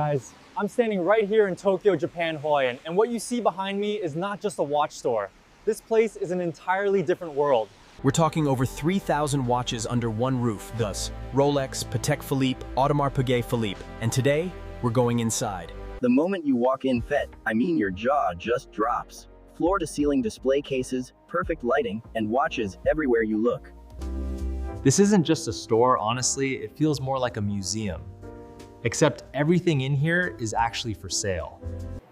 Guys, I'm standing right here in Tokyo, Japan, Hawaiian, and what you see behind me is not just a watch store. This place is an entirely different world. We're talking over 3,000 watches under one roof, thus Rolex, Patek Philippe, Audemars Piguet Philippe, and today, we're going inside. The moment you walk in, your jaw just drops. Floor-to-ceiling display cases, perfect lighting, and watches everywhere you look. This isn't just a store, honestly, it feels more like a museum. Except everything in here is actually for sale.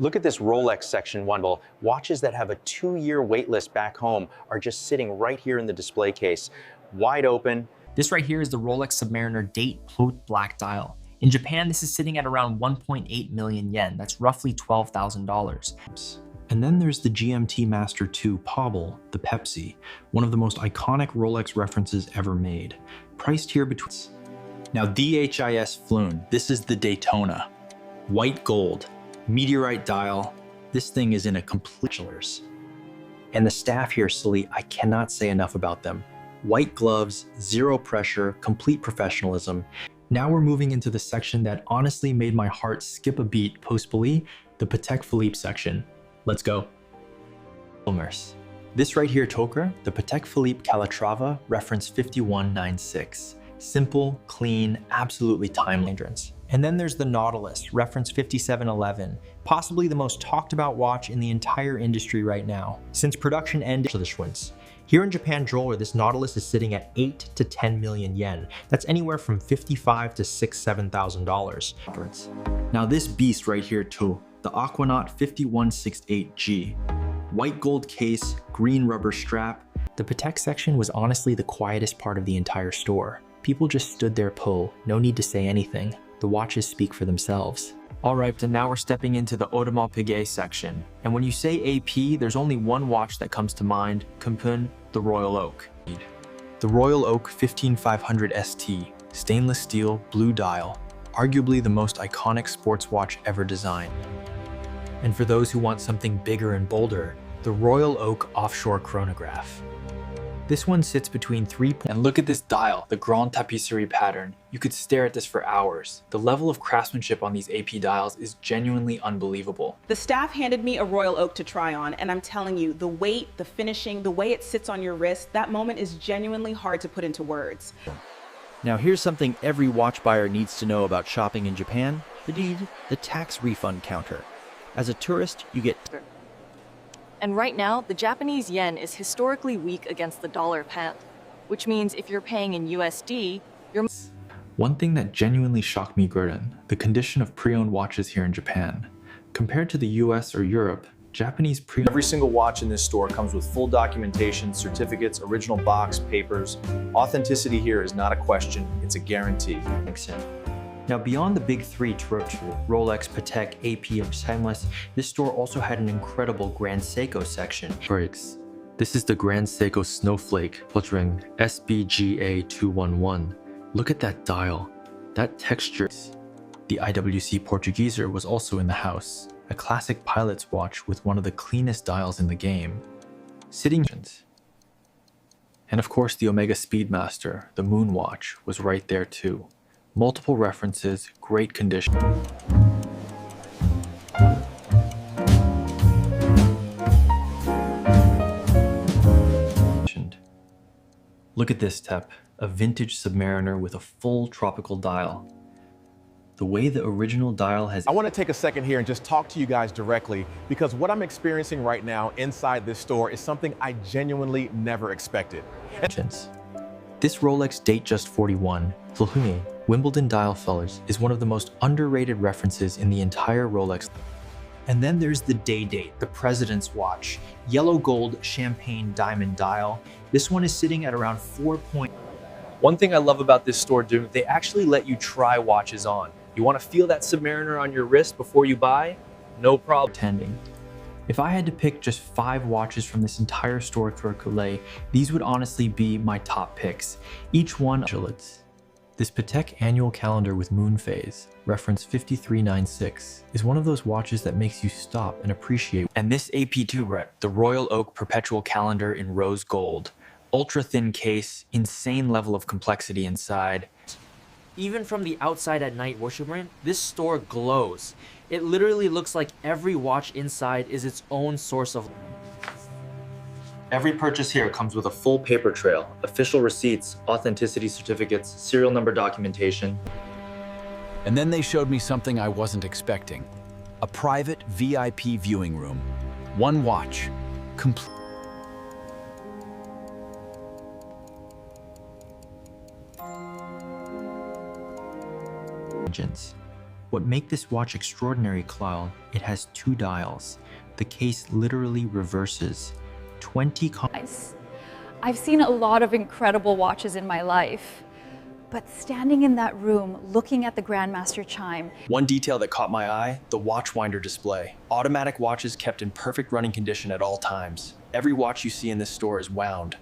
Look at this Rolex section bundle. Watches that have a 2-year wait list back home are just sitting right here in the display case, wide open. This right here is the Rolex Submariner Date Haute Black Dial. In Japan, this is sitting at around 1.8 million yen. That's roughly $12,000. And then there's the GMT Master 2 Pobble, the Pepsi, one of the most iconic Rolex references ever made. Priced here between... Now DHIS Flune, this is the Daytona. White gold, meteorite dial. This thing is in a complete... And the staff here, Sully, I cannot say enough about them. White gloves, zero pressure, complete professionalism. Now we're moving into the section that honestly made my heart skip a beat post-Beli, the Patek Philippe section. Let's go. This right here, Toker, the Patek Philippe Calatrava, reference 5196. Simple, clean, absolutely timeless. And then there's the Nautilus, reference 5711, possibly the most talked about watch in the entire industry right now. Since production ended to the Schwintz. Here in Japan jeweler, this Nautilus is sitting at 8 to 10 million yen. That's anywhere from $55,000 to $7,000. Now this beast right here too, the Aquanaut 5168G. White gold case, green rubber strap. The Patek section was honestly the quietest part of the entire store. People just stood there no need to say anything. The watches speak for themselves. All right, and now we're stepping into the Audemars Piguet section. And when you say AP, there's only one watch that comes to mind, Kumpun, the Royal Oak. The Royal Oak 15500 ST, stainless steel, blue dial, arguably the most iconic sports watch ever designed. And for those who want something bigger and bolder, the Royal Oak Offshore Chronograph. This one sits between 3. And look at this dial, the Grand Tapisserie pattern. You could stare at this for hours. The level of craftsmanship on these AP dials is genuinely unbelievable. The staff handed me a Royal Oak to try on, and I'm telling you, the weight, the finishing, the way it sits on your wrist, that moment is genuinely hard to put into words. Now here's something every watch buyer needs to know about shopping in Japan, the tax refund counter. As a tourist, you get... And right now, the Japanese yen is historically weak against the dollar-pound, which means if you're paying in USD, you're... One thing that genuinely shocked me, Gordon, the condition of pre-owned watches here in Japan. Compared to the US or Europe, Japanese pre-owned... Every single watch in this store comes with full documentation, certificates, original box, papers. Authenticity here is not a question, it's a guarantee. Now beyond the big three, Rolex, Patek, AP, and Timeless, this store also had an incredible Grand Seiko section. This is the Grand Seiko Snowflake featuring SBGA 211. Look at that dial, that texture. The IWC Portugueser was also in the house, a classic pilot's watch with one of the cleanest dials in the game. And of course the Omega Speedmaster, the Moon watch, was right there too. Multiple references, great condition. Look at this, Tep, a vintage Submariner with a full tropical dial. The way the original dial has... I want to take a second here and just talk to you guys directly, because what I'm experiencing right now inside this store is something I genuinely never expected. This Rolex Datejust 41, Wimbledon dial fellers, is one of the most underrated references in the entire Rolex. And then there's the Day-Date, the President's watch. Yellow gold champagne diamond dial. This one is sitting at around 4. One thing I love about this store, dude, they actually let you try watches on. You want to feel that Submariner on your wrist before you buy? No problem. If I had to pick just 5 watches from this entire store through Calais, these would honestly be my top picks. Each one... This Patek annual calendar with moon phase, reference 5396, is one of those watches that makes you stop and appreciate. And this AP2, the Royal Oak perpetual calendar in rose gold. Ultra thin case, insane level of complexity inside. Even from the outside at night, Worshippern, this store glows. It literally looks like every watch inside is its own source of. Every purchase here comes with a full paper trail, official receipts, authenticity certificates, serial number documentation. And then they showed me something I wasn't expecting. A private VIP viewing room. One watch. Complete. What make this watch extraordinary, Cloud, it has 2 dials. The case literally reverses. 20 I've seen a lot of incredible watches in my life, but standing in that room, looking at the Grandmaster chime. One detail that caught my eye, the watch winder display. Automatic watches kept in perfect running condition at all times. Every watch you see in this store is wound.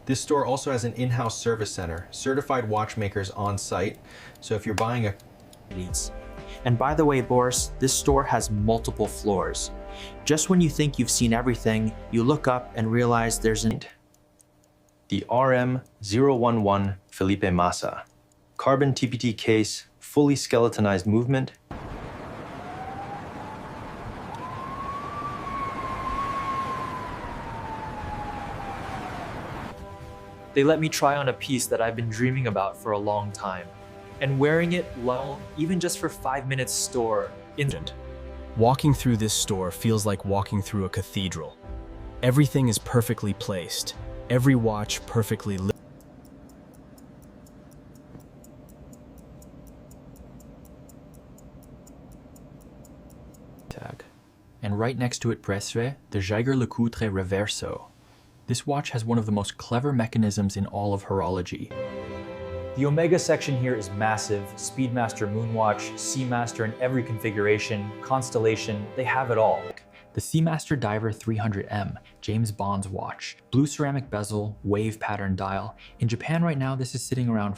This store also has an in-house service center, certified watchmakers on site. So if you're buying a... And by the way, Boris, this store has multiple floors. Just when you think you've seen everything, you look up and realize there's The RM011 Felipe Massa. Carbon TPT case, fully skeletonized movement. They let me try on a piece that I've been dreaming about for a long time. And wearing it, well, even just for 5 minutes store, instant. Walking through this store feels like walking through a cathedral. Everything is perfectly placed. Every watch perfectly lit. And right next to it, Presre, the Jaeger-LeCoultre Reverso. This watch has one of the most clever mechanisms in all of horology. The Omega section here is massive. Speedmaster Moonwatch, Seamaster in every configuration, Constellation, they have it all. The Seamaster Diver 300M, James Bond's watch. Blue ceramic bezel, wave pattern dial. In Japan right now, this is sitting around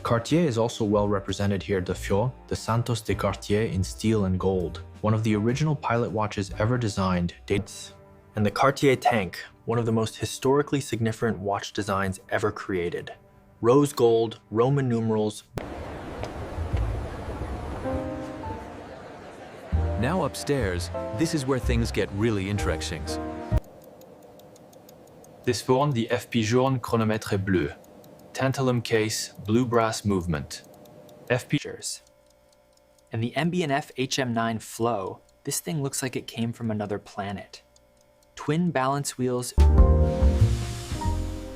Cartier is also well represented here. The Fiot, the Santos de Cartier in steel and gold. One of the original pilot watches ever designed. Dates. And the Cartier Tank, one of the most historically significant watch designs ever created. Rose gold, Roman numerals. Now upstairs, this is where things get really interesting. This one, the FP Jaune Chronomètre Bleu. Tantalum case, blue brass movement. FP. And the MB&F HM9 Flow, this thing looks like it came from another planet. Twin balance wheels.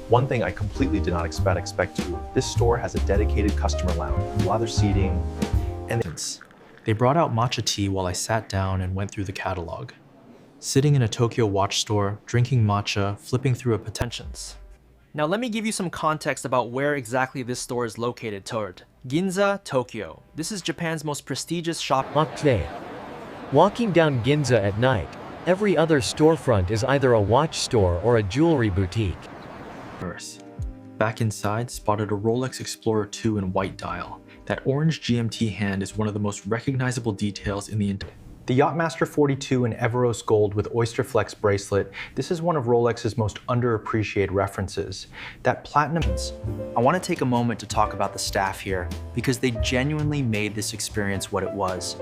One thing I completely did not expect to. This store has a dedicated customer lounge, leather seating, and They brought out matcha tea while I sat down and went through the catalog. Sitting in a Tokyo watch store, drinking matcha, flipping through a potentials. Now let me give you some context about where exactly this store is located toward. Ginza, Tokyo. This is Japan's most prestigious shop. Walking down Ginza at night, every other storefront is either a watch store or a jewelry boutique. Back inside, spotted a Rolex Explorer 2 in white dial. That orange GMT hand is one of the most recognizable details in the entire. The Yachtmaster 42 in Everose gold with Oyster Flex bracelet. This is one of Rolex's most underappreciated references. That platinum. I want to take a moment to talk about the staff here because they genuinely made this experience what it was.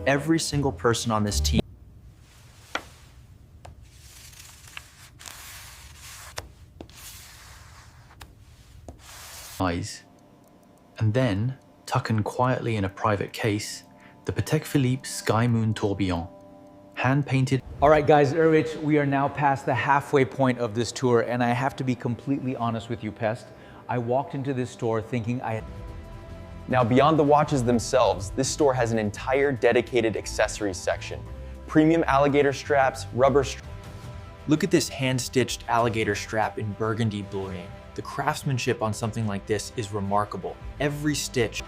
Every single person on this team. And then, tucked quietly in a private case, the Patek Philippe Sky Moon Tourbillon, hand-painted. All right, guys, Erwich, we are now past the halfway point of this tour, and I have to be completely honest with you, Pest. I walked into this store thinking I had... Now, beyond the watches themselves, this store has an entire dedicated accessories section. Premium alligator straps, rubber straps. Look at this hand-stitched alligator strap in burgundy bluing. The craftsmanship on something like this is remarkable. Every stitch.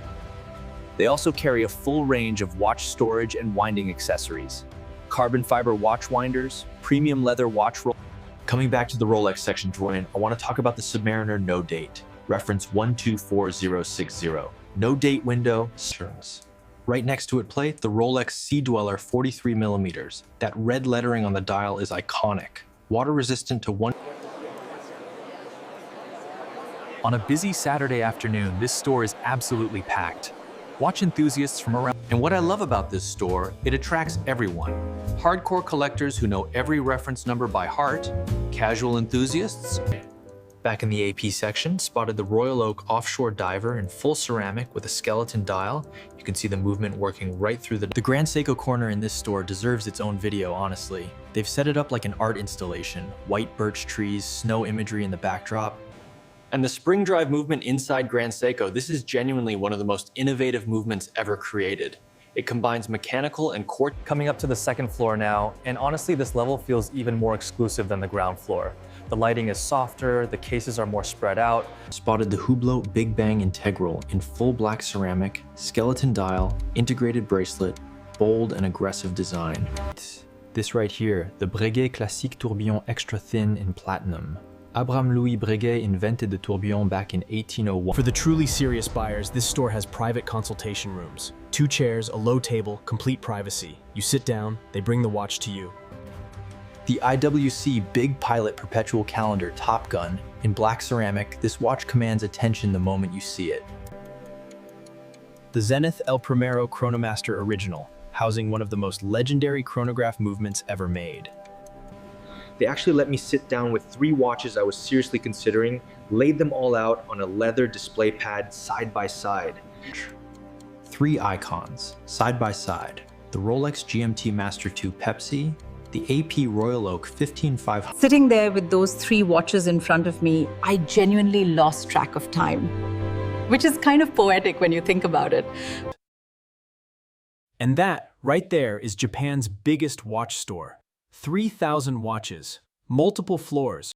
They also carry a full range of watch storage and winding accessories. Carbon fiber watch winders, premium leather watch roll. Coming back to the Rolex section, Jordan, I want to talk about the Submariner no date, reference 124060. No date window. Right next to it plate, the Rolex Sea Dweller 43mm. That red lettering on the dial is iconic. Water resistant to one. On a busy Saturday afternoon, this store is absolutely packed. Watch enthusiasts from around. And what I love about this store, it attracts everyone. Hardcore collectors who know every reference number by heart, casual enthusiasts. Back in the AP section, spotted the Royal Oak offshore diver in full ceramic with a skeleton dial. You can see the movement working right through the Grand Seiko corner in this store deserves its own video, honestly. They've set it up like an art installation, white birch trees, snow imagery in the backdrop. And the spring drive movement inside Grand Seiko, this is genuinely one of the most innovative movements ever created. It combines mechanical and quartz. Coming up to the second floor now, and honestly this level feels even more exclusive than the ground floor. The lighting is softer, the cases are more spread out. Spotted the Hublot Big Bang Integral in full black ceramic, skeleton dial, integrated bracelet, bold and aggressive design. This right here, the Breguet Classique Tourbillon Extra Thin in platinum. Abraham Louis Breguet invented the tourbillon back in 1801. For the truly serious buyers, this store has private consultation rooms. 2 chairs, a low table, complete privacy. You sit down, they bring the watch to you. The IWC Big Pilot Perpetual Calendar Top Gun in black ceramic, this watch commands attention the moment you see it. The Zenith El Primero Chronomaster Original, housing one of the most legendary chronograph movements ever made. They actually let me sit down with 3 watches I was seriously considering, laid them all out on a leather display pad side by side. 3 icons, side by side. The Rolex GMT Master 2 Pepsi, the AP Royal Oak 15500. Sitting there with those 3 watches in front of me, I genuinely lost track of time, which is kind of poetic when you think about it. And that, right there, is Japan's biggest watch store. 3,000 watches, multiple floors,